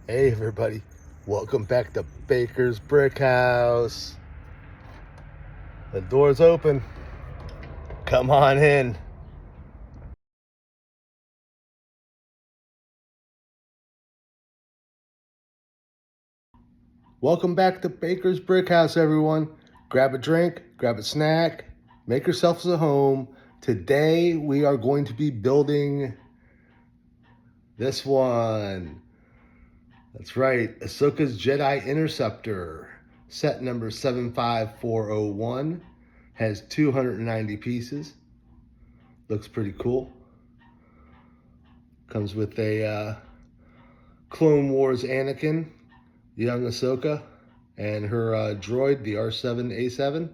Hey everybody, welcome back to Baker's Brick House. The door's open. Come on in. Welcome back to Baker's Brick House, everyone. Grab a drink, grab a snack, make yourselves at home. Today we are going to be building this one. That's right, Asoka's Jedi Interceptor. Set number 75401. Has 290 pieces. Looks pretty cool. Comes with a Clone Wars Anakin, young Ahsoka, and her droid, the R7A7.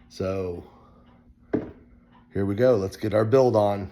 So here we go. Let's get our build on.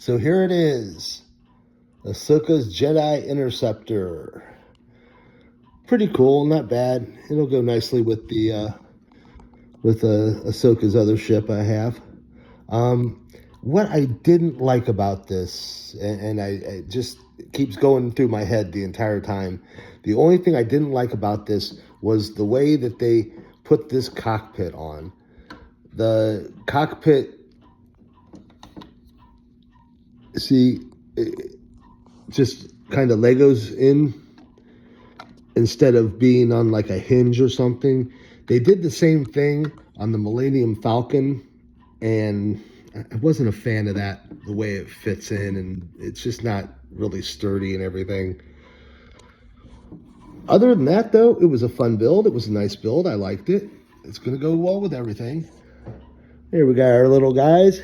So here it is. Asoka's Jedi Interceptor. Pretty cool, not bad. It'll go nicely with the Ahsoka's other ship I have. What I didn't like about this, and I just keeps going through my head the entire time. The only thing I didn't like about this was the way that they put this cockpit on. The cockpit, see, it just kind of Legos in instead of being on like a hinge or something. They did the same thing on the Millennium Falcon, and I wasn't a fan of that, the way it fits in, and it's just not really sturdy and everything. Other than that, though, it was a fun build. It was a nice build. I liked it. It's going to go well with everything. Here we got our little guys.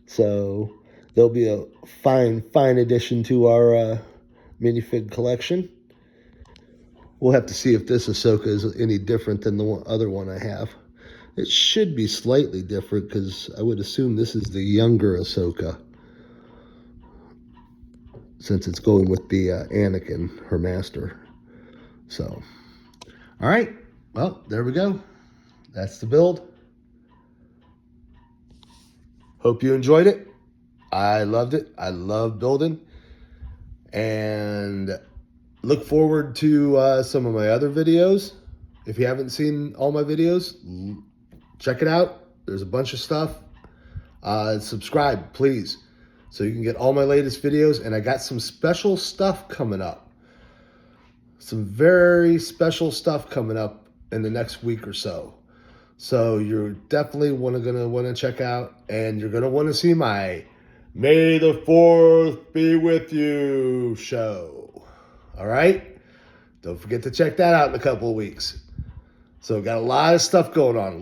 So they'll be a fine addition to our minifig collection. We'll have to see if this Ahsoka is any different than the other one I have. It should be slightly different because I would assume this is the younger Ahsoka, since it's going with the Anakin, her master. So, all right. Well, there we go. That's the build. Hope you enjoyed it. I loved it. I love building. And look forward to some of my other videos. If you haven't seen all my videos, check it out. There's a bunch of stuff. Subscribe, please, so you can get all my latest videos. And I got some special stuff coming up. Some very special stuff coming up in the next week or so. So you're definitely gonna want to check out, and you're gonna want to see my May the 4th be with you show. All right? Don't forget to check that out in a couple of weeks. So got a lot of stuff going on.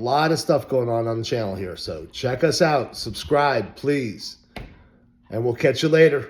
On the channel here. So check us out. Subscribe, please. And we'll catch you later.